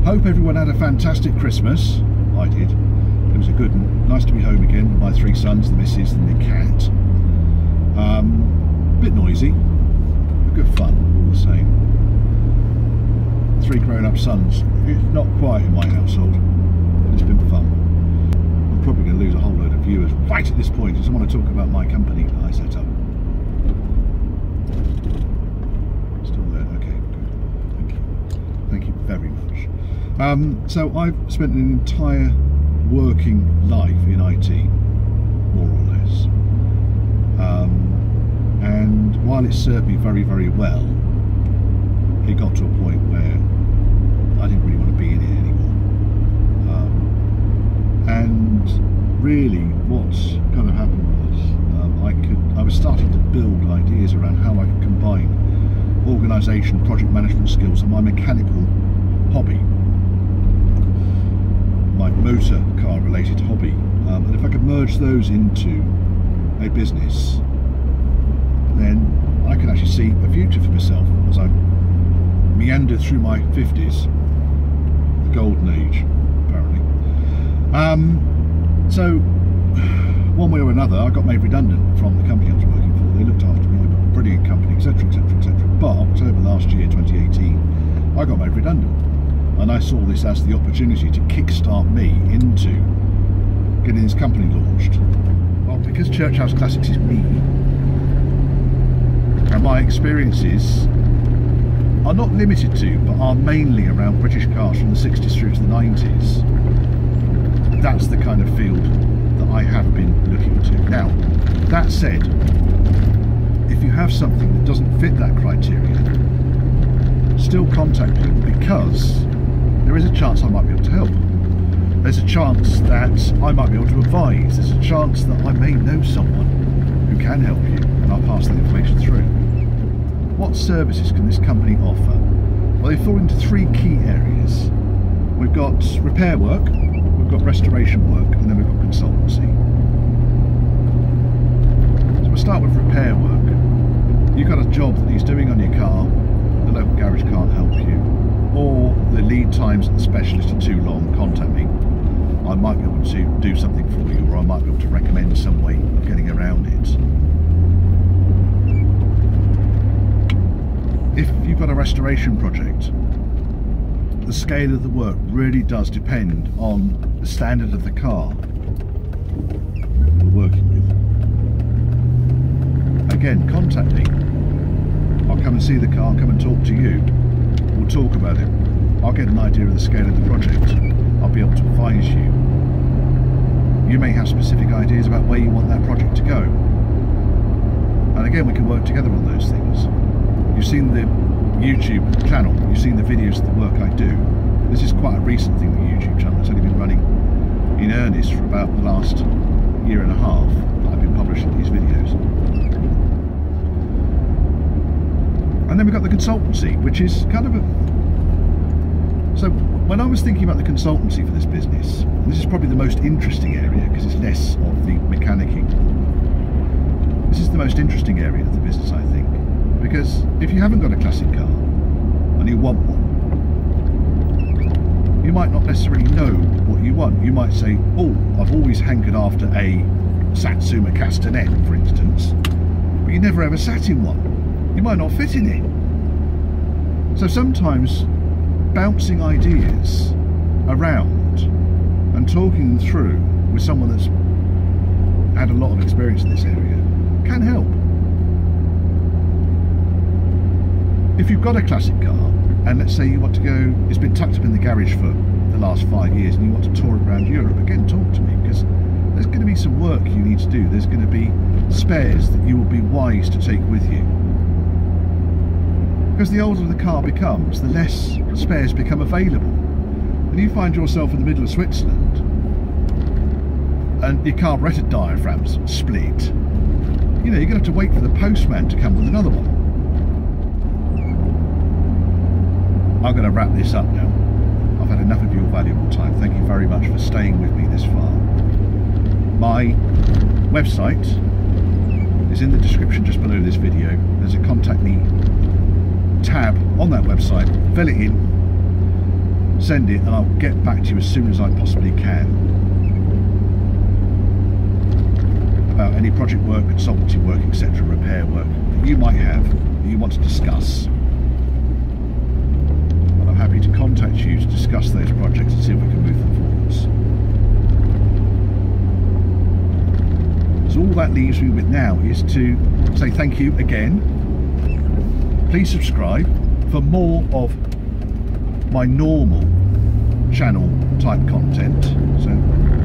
Hope everyone had a fantastic Christmas. I did. It was a good one. Nice to be home again with my 3 sons, the missus and the cat. Bit noisy, but good fun all the same. 3 grown-up sons. It's not quiet in my household, but it's been fun. I'm probably going to lose a whole load of viewers right at this point, because I want to talk about my company that I set up. Still there? Okay, good. Thank you. Thank you very much. So I've spent an entire working life in IT, more or less. And while it served me very, very well, it got to a point where I didn't really want to be in it anymore. And really what kind of happened was I was starting to build ideas around how I could combine organisation, project management skills and my mechanical hobby, my motor car related hobby, and if I could merge those into a business, then I could actually see a future for myself as I meandered through my 50s, the golden age apparently. So one way or another I got made redundant from the company I was working for. They looked after me, they were a brilliant company, etc, etc, etc. But October last year, 2018, I got made redundant, and I saw this as the opportunity to kickstart me into getting this company launched. Well, because Church House Classics is me, and my experiences are not limited to, but are mainly around British cars from the 60s through to the 90s, that's the kind of field that I have been looking to. Now, that said, if you have something that doesn't fit that criteria, still contact me, because there is a chance I might be able to help. There's a chance that I might be able to advise. There's a chance that I may know someone who can help you, and I'll pass that information through. What services can this company offer? Well, they fall into 3 key areas. We've got repair work, we've got restoration work, and then we've got consultancy. So we'll start with repair work. You've got a job that he's doing on your car, the local garage can't help you, or the lead times at the specialist are too long, contact me. I might be able to do something for you, or I might be able to recommend some way of getting around it. If you've got a restoration project, the scale of the work really does depend on the standard of the car we're working with. Again, contact me. I'll come and see the car, come and talk to you. We'll talk about it. I'll get an idea of the scale of the project. I'll be able to advise you. You may have specific ideas about where you want that project to go. And again, we can work together on those things. You've seen the YouTube channel, you've seen the videos of the work I do. This is quite a recent thing, the YouTube channel. It's only been running in earnest for about the last 1.5 years that I've been publishing these videos. And then we've got the consultancy, which is kind of a... So when I was thinking about the consultancy for this business, and this is probably the most interesting area because it's less of the mechanicking. This is the most interesting area of the business, I think. Because if you haven't got a classic car and you want one, you might not necessarily know what you want. You might say, oh, I've always hankered after a Satsuma Castanet, for instance, but you never ever sat in one. You might not fit in it. So sometimes bouncing ideas around and talking them through with someone that's had a lot of experience in this area can help. If you've got a classic car, and let's say you want to go, it's been tucked up in the garage for the last 5 years, and you want to tour it around Europe, again, talk to me, because there's going to be some work you need to do. There's going to be spares that you will be wise to take with you. Because the older the car becomes, the less spares become available. And you find yourself in the middle of Switzerland, and your carburettor diaphragm's split. You know, you're going to have to wait for the postman to come with another one. I'm going to wrap this up now. I've had enough of your valuable time. Thank you very much for staying with me this far. My website is in the description just below this video. There's a contact me tab on that website. Fill it in, send it and I'll get back to you as soon as I possibly can about any project work, consultancy work, etc., repair work that you might have, that you want to discuss. And I'm happy to contact you to discuss those projects and see if we can move them forwards. So all that leaves me with now is to say thank you again. Please subscribe for more of my normal channel type content. So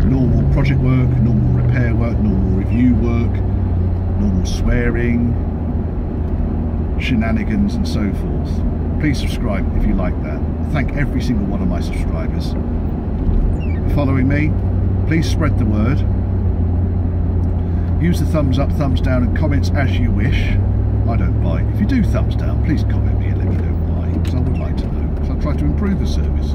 normal project work, normal repair work, normal review work, normal swearing, shenanigans and so forth. Please subscribe if you like that. Thank every single one of my subscribers for following me. Please spread the word. Use the thumbs up, thumbs down and comments as you wish. I don't bite. If you do thumbs down, please comment me and let me know why, because I would like to know, because I'll try to improve the service.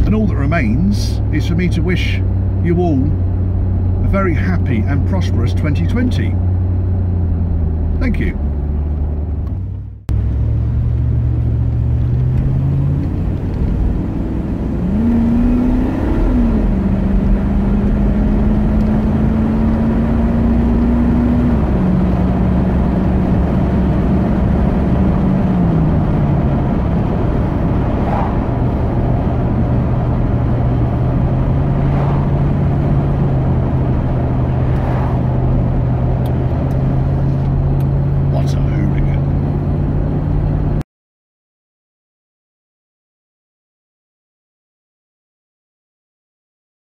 And all that remains is for me to wish you all a very happy and prosperous 2020. Thank you.